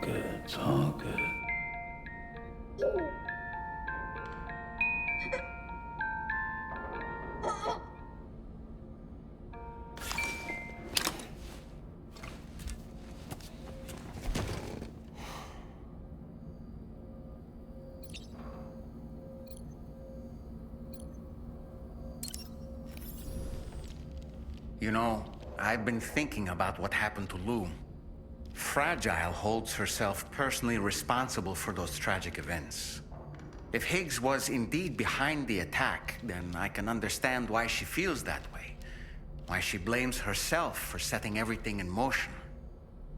good. It's all good. You know, I've been thinking about what happened to Lou. Fragile holds herself personally responsible for those tragic events. If Higgs was indeed behind the attack, then I can understand why she feels that way. Why she blames herself for setting everything in motion.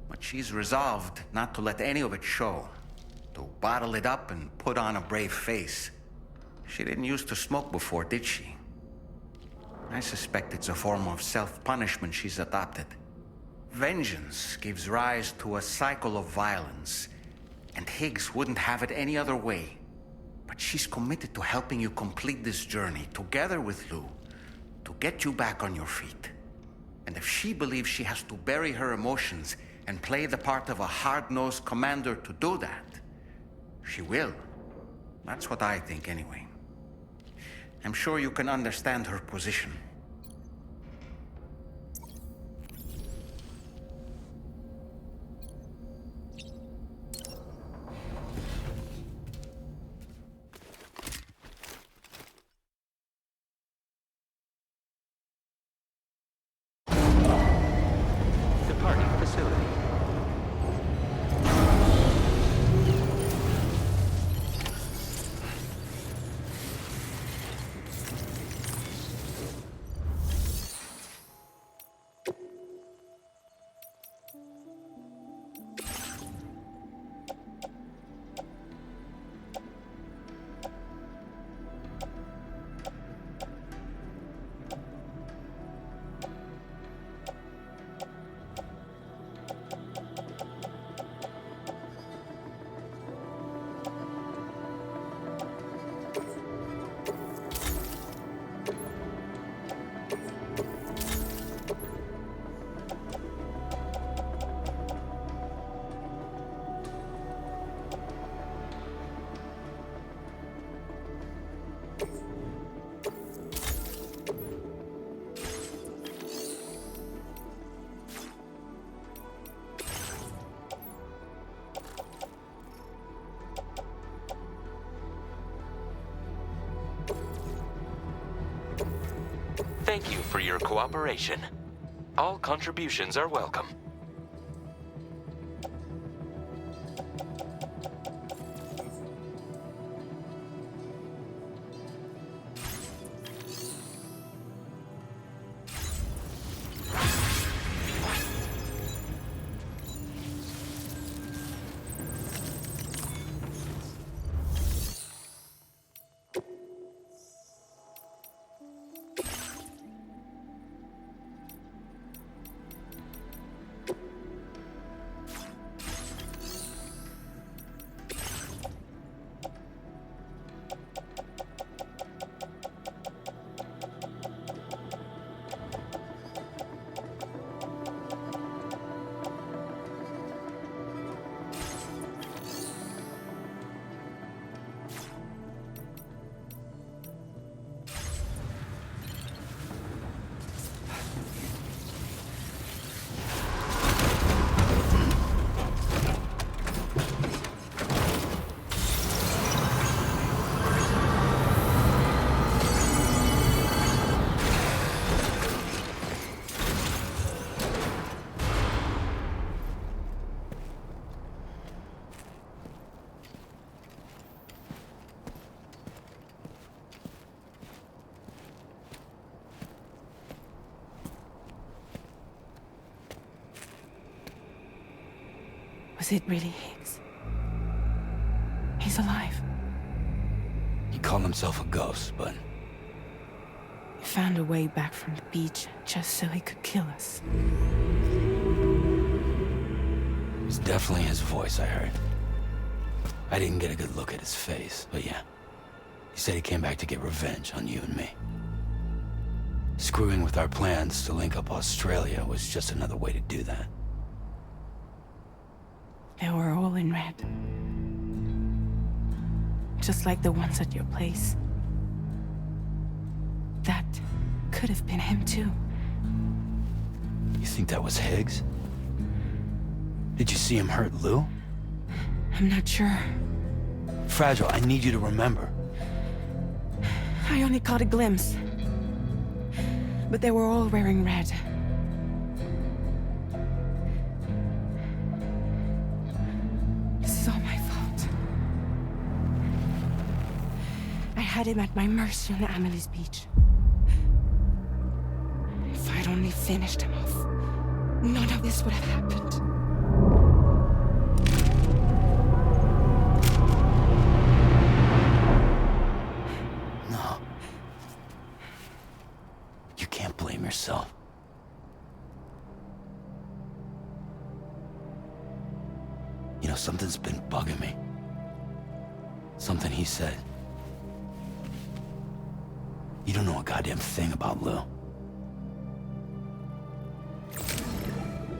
But she's resolved not to let any of it show. To bottle it up and put on a brave face. She didn't used to smoke before, did she? I suspect it's a form of self-punishment she's adopted. Vengeance gives rise to a cycle of violence, and Higgs wouldn't have it any other way. But she's committed to helping you complete this journey, together with Lou, to get you back on your feet. And if she believes she has to bury her emotions and play the part of a hard-nosed commander to do that, she will. That's what I think, anyway. I'm sure you can understand her position. Departing facility. Thank you for your cooperation. All contributions are welcome. Was it really Higgs? He's alive. He called himself a ghost, but He found a way back from the beach just so he could kill us. it was definitely his voice I heard. I didn't get a good look at his face, but yeah. He said he came back to get revenge on you and me. Screwing with our plans to link up Australia was just another way to do that. They were all in red. Just like the ones at your place. That could have been him too. You think that was Higgs? Did you see him hurt Lou? I'm not sure. Fragile, I need you to remember. I only caught a glimpse. But they were all wearing red. This is all my fault. I had him at my mercy on Amelie's beach. If I'd only finished him off, none of this would have happened. No. You can't blame yourself. You know, something's been bugging me. Something he said. You don't know a goddamn thing about Lou.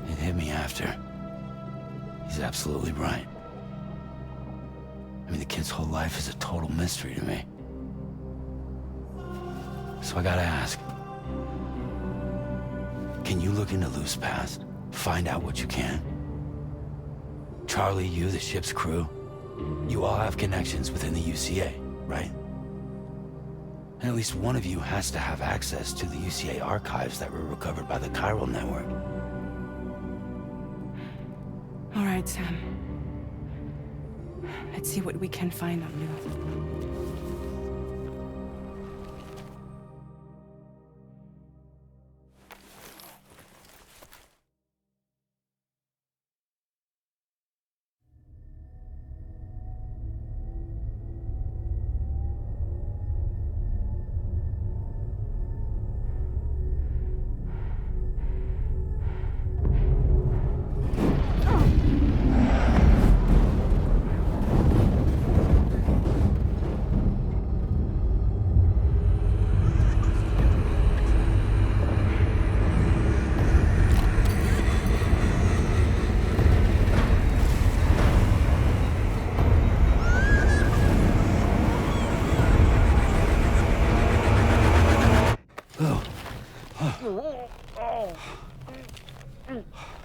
It hit me after. He's absolutely right. I mean, the kid's whole life is a total mystery to me. So I gotta ask. Can you look into Lou's past? Find out what you can? Charlie, you, the ship's crew, you all have connections within the UCA, right? And at least one of you has to have access to the UCA archives that were recovered by the chiral network. All right, Sam. Let's see what we can find on Lou.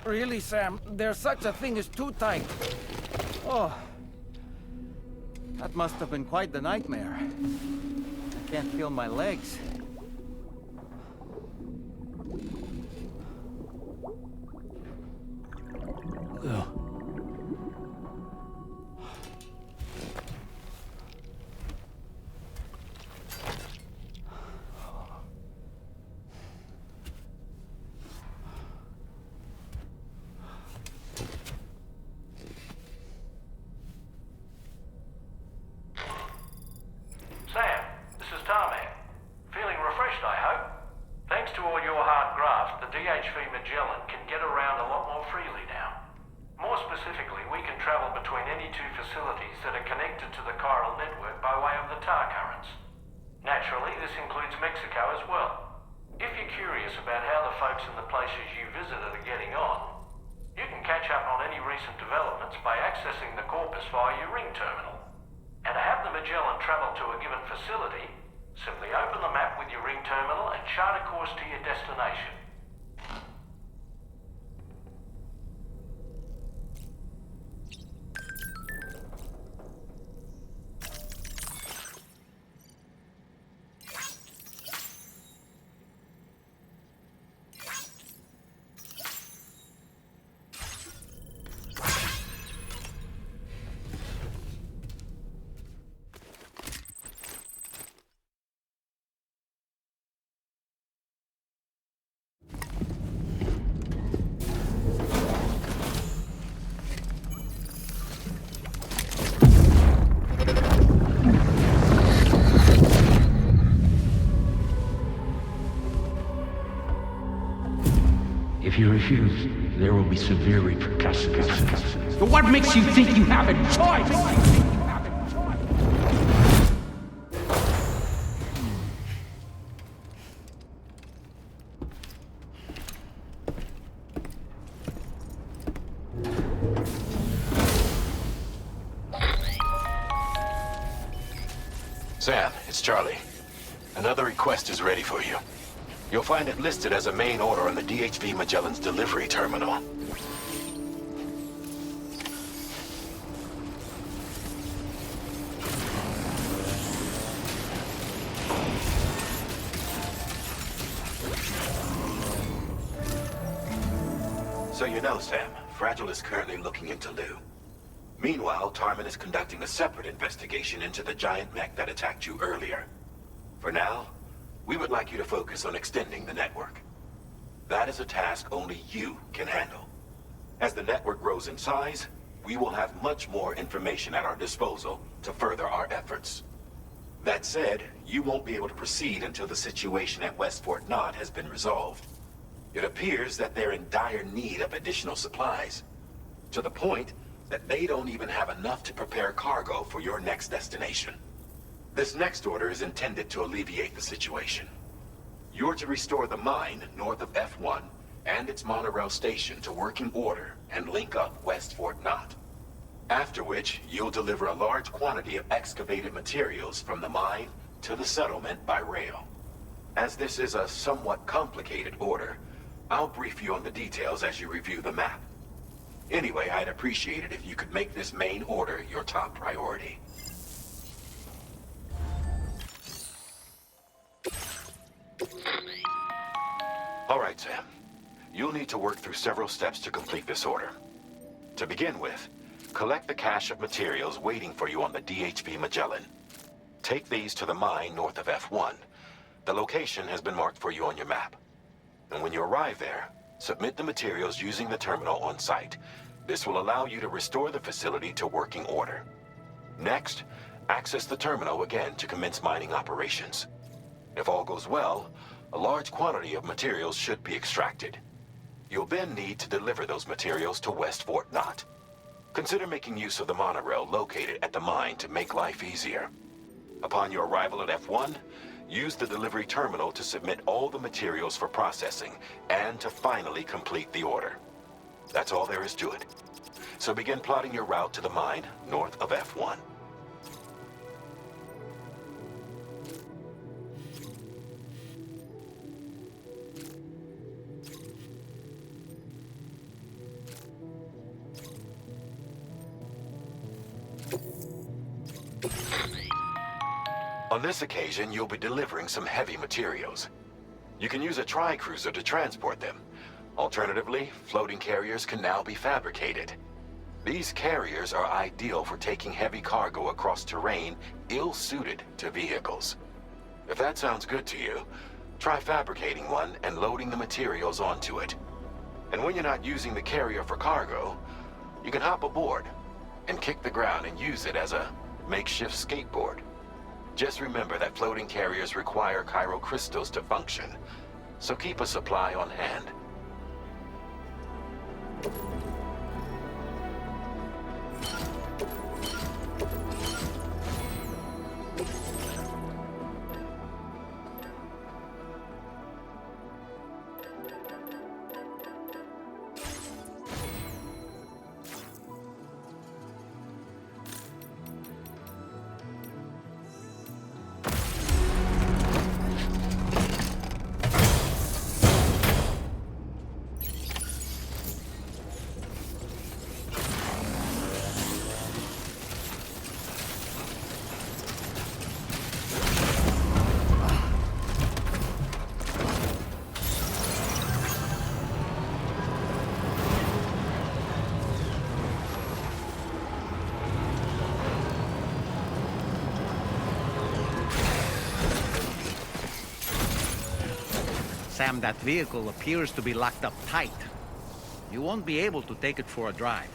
Really, Sam? There's such a thing as too tight. Oh. That must have been quite the nightmare. I can't feel my legs. Lou. Sam, this is Tarmac. Feeling refreshed, I hope. Thanks to all your hard graft, the DHV Magellan can get around a lot more freely now. More specifically, we can travel between any two facilities that are connected to the chiral network by way of the tar currents. Naturally, this includes Mexico as well. If you're curious about how the folks in the places you visited are getting on, you can catch up on any recent developments by accessing the corpus via your ring terminal. And to have the Magellan travel to a given facility, simply open the map with your ring terminal and chart a course to your destination. If you refuse, there will be severe repercussions. So what makes you think you have a choice? Sam, it's Charlie. Another request is ready for you. You'll find it listed as a main order on the DHV Magellan's delivery terminal. So you know, Sam, Fragile is currently looking into Lou. Meanwhile, Tarman is conducting a separate investigation into the giant mech that attacked you earlier. For now, we would like you to focus on extending the network. That is a task only you can handle. As the network grows in size, we will have much more information at our disposal to further our efforts. That said, you won't be able to proceed until the situation at West Fort Knott has been resolved. It appears that they're in dire need of additional supplies, to the point that they don't even have enough to prepare cargo for your next destination. This next order is intended to alleviate the situation. You're to restore the mine north of F1 and its monorail station to working order and link up West Fort Knott. After which, you'll deliver a large quantity of excavated materials from the mine to the settlement by rail. As this is a somewhat complicated order, I'll brief you on the details as you review the map. Anyway, I'd appreciate it if you could make this main order your top priority. All right, Sam. You'll need to work through several steps to complete this order. To begin with, collect the cache of materials waiting for you on the DHV Magellan. Take these to the mine north of F1. The location has been marked for you on your map. And when you arrive there, submit the materials using the terminal on site. This will allow you to restore the facility to working order. Next, access the terminal again to commence mining operations. If all goes well, a large quantity of materials should be extracted. You'll then need to deliver those materials to West Fort Knott. Consider making use of the monorail located at the mine to make life easier. Upon your arrival at F1, use the delivery terminal to submit all the materials for processing and to finally complete the order. That's all there is to it. So begin plotting your route to the mine north of F1. On this occasion, you'll be delivering some heavy materials. You can use a tri-cruiser to transport them. Alternatively, floating carriers can now be fabricated. These carriers are ideal for taking heavy cargo across terrain ill-suited to vehicles. If that sounds good to you, try fabricating one and loading the materials onto it. And when you're not using the carrier for cargo, you can hop aboard and kick the ground and use it as a makeshift skateboard. Just remember that floating carriers require chiral crystals to function, so keep a supply on hand. Sam, that vehicle appears to be locked up tight. You won't be able to take it for a drive.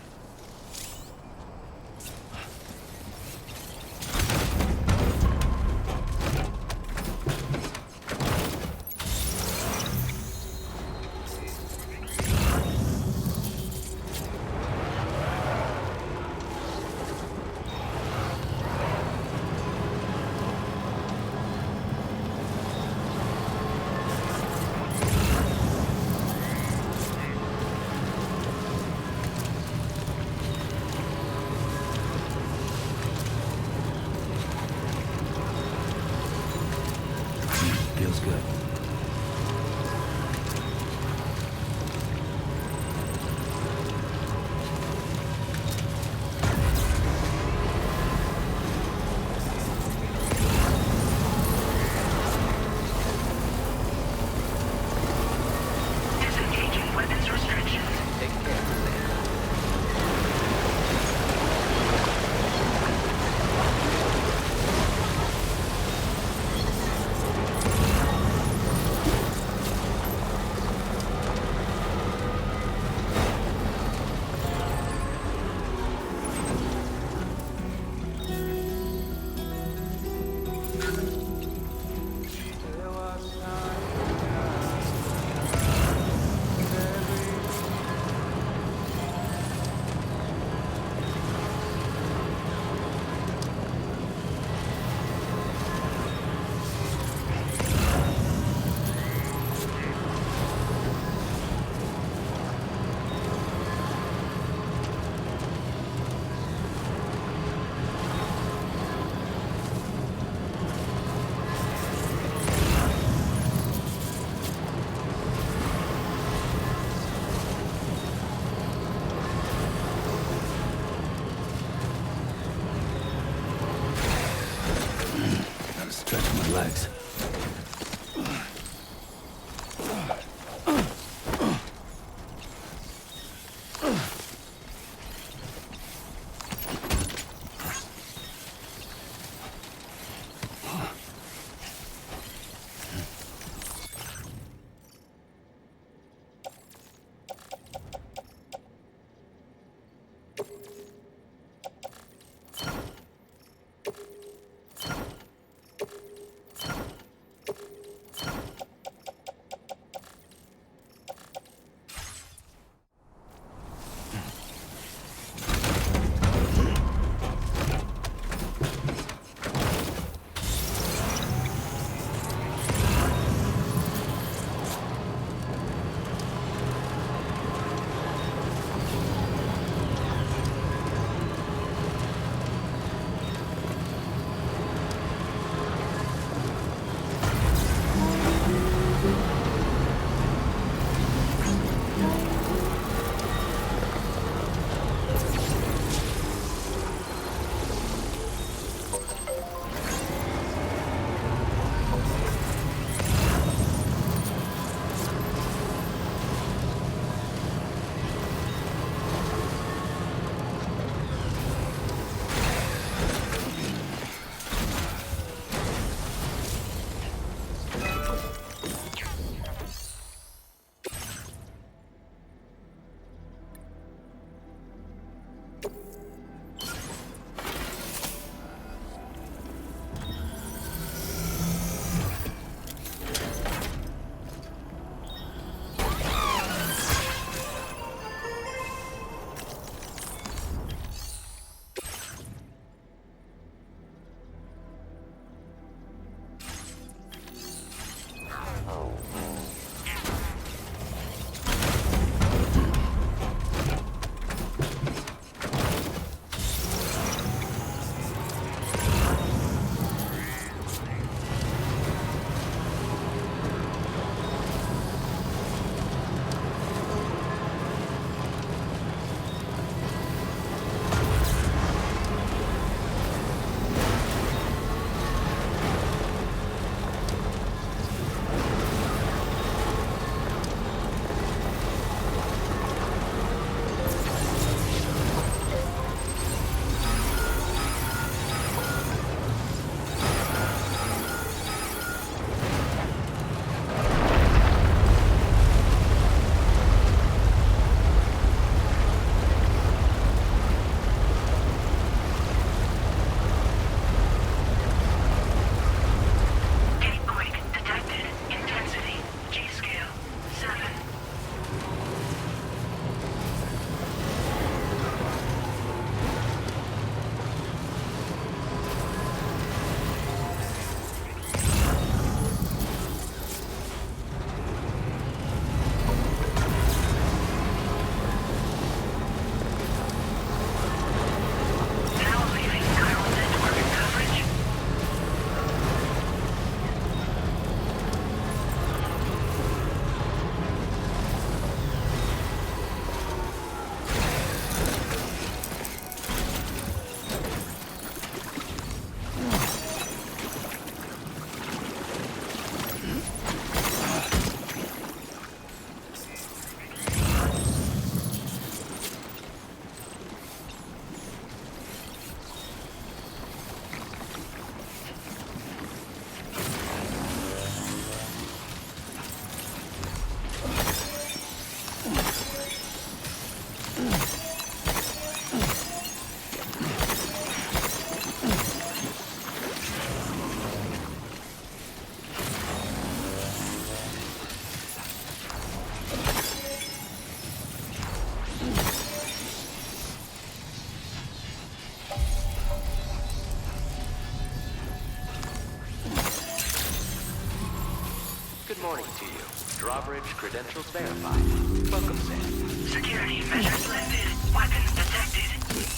report to you. Drawbridge credentials verified. Welcome, Sam. Security measures lifted. Weapons detected.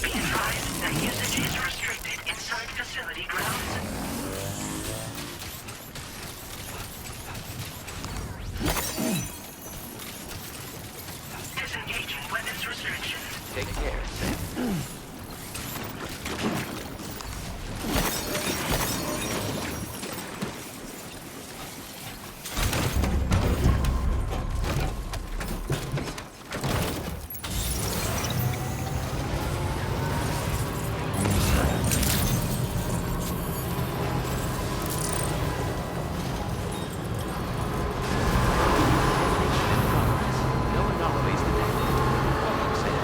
Be advised that usage is restricted inside facility grounds. Disengaging weapons restrictions. Take care, Sam. No anomalies detected. Welcome, Sam.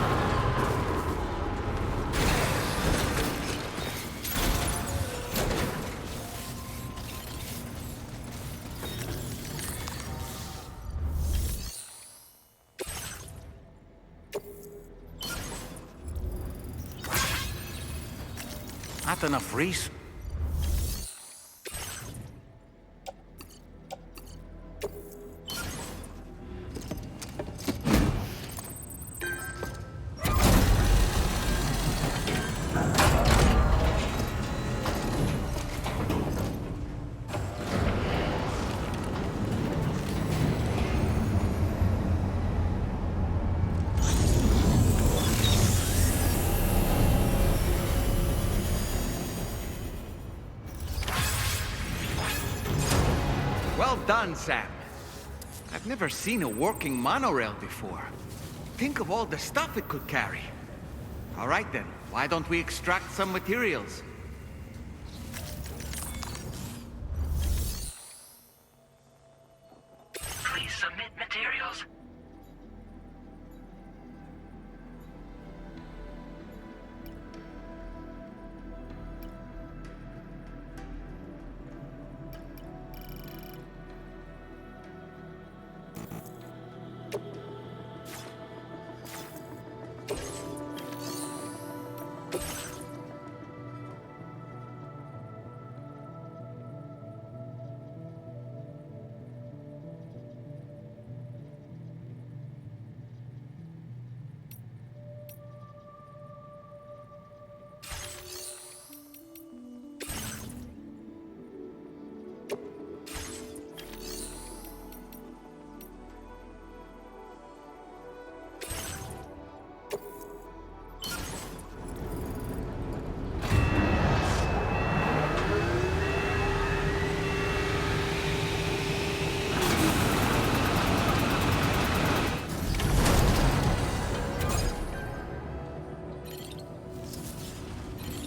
Not enough reason. Well done, Sam. I've never seen a working monorail before. Think of all the stuff it could carry. All right then, why don't we extract some materials? Please submit materials.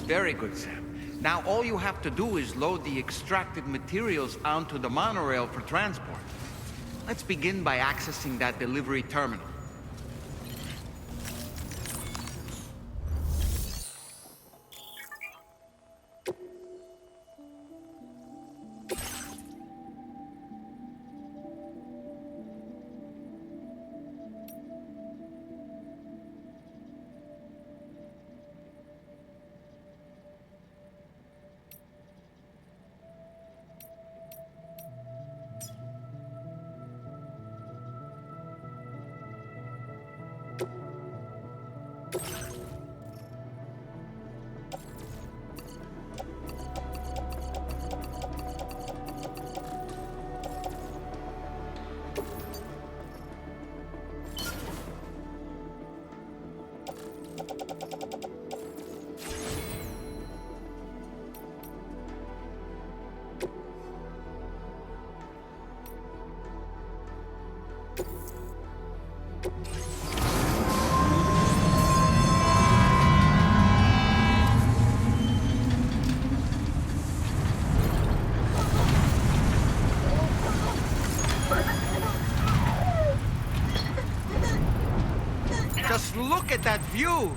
Very good, Sam. Now all you have to do is load the extracted materials onto the monorail for transport. Let's begin by accessing that delivery terminal. Just look at that view!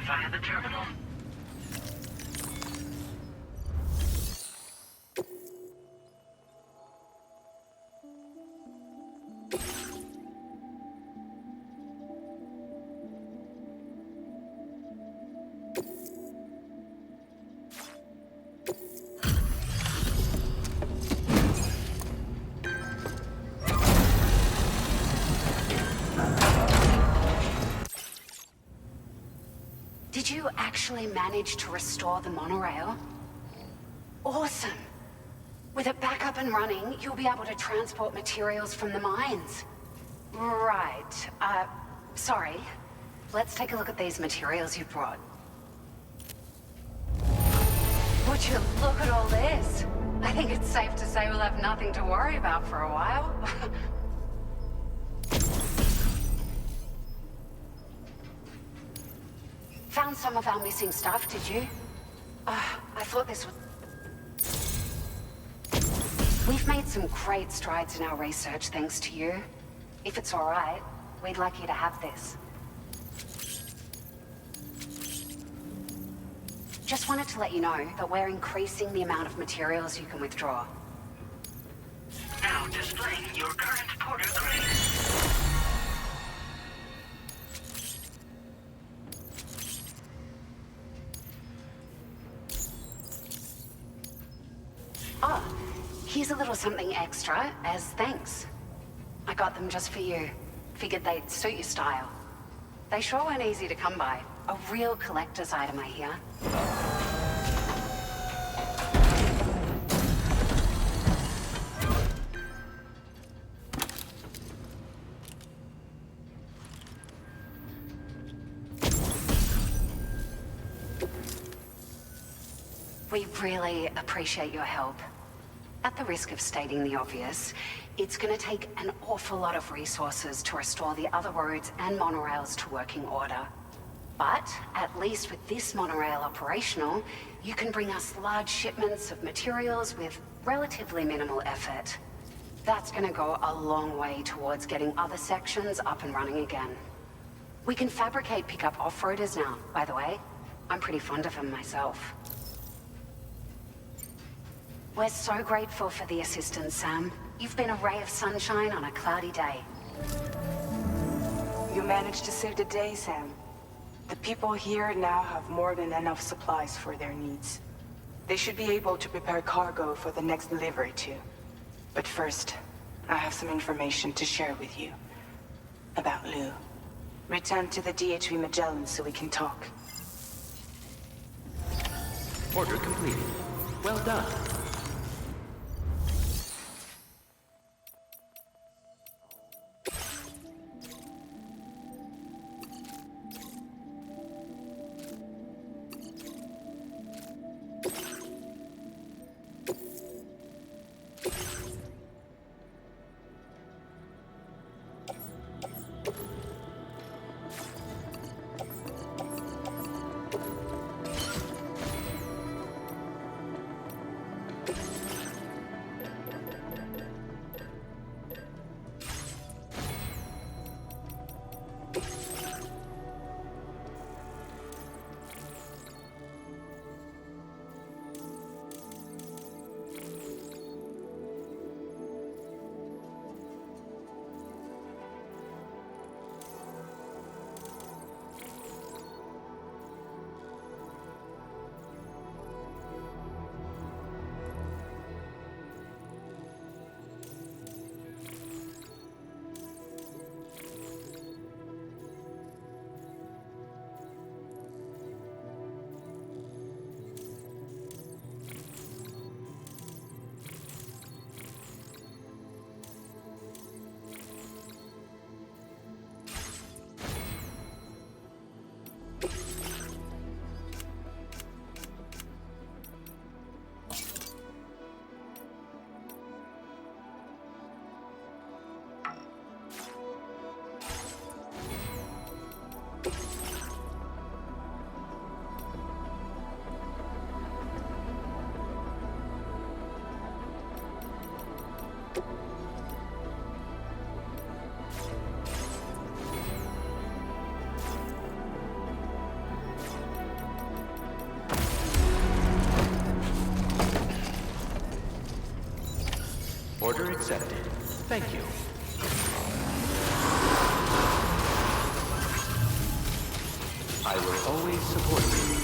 via the terminal. Did you actually manage to restore the monorail? Awesome! With it back up and running, you'll be able to transport materials from the mines. Right. Sorry. Let's take a look at these materials you brought. Would you look at all this? I think it's safe to say we'll have nothing to worry about for a while. Found some of our missing stuff, did you? I thought this would... We've made some great strides in our research thanks to you. If it's all right, we'd like you to have this. Just wanted to let you know that we're increasing the amount of materials you can withdraw. Now displaying your current porter grade. Oh, here's a little something extra as thanks. I got them just for you. Figured they'd suit your style. They sure weren't easy to come by. A real collector's item, I hear. We really appreciate your help. At the risk of stating the obvious, it's gonna take an awful lot of resources to restore the other roads and monorails to working order. But, at least with this monorail operational, you can bring us large shipments of materials with relatively minimal effort. That's gonna go a long way towards getting other sections up and running again. We can fabricate pickup off-roaders now, by the way. I'm pretty fond of them myself. We're so grateful for the assistance, Sam. You've been a ray of sunshine on a cloudy day. You managed to save the day, Sam. The people here now have more than enough supplies for their needs. They should be able to prepare cargo for the next delivery too. But first, I have some information to share with you. About Lou. Return to the DHV Magellan so we can talk. Order completed. Well done. Order accepted. Thank you. I will always support you.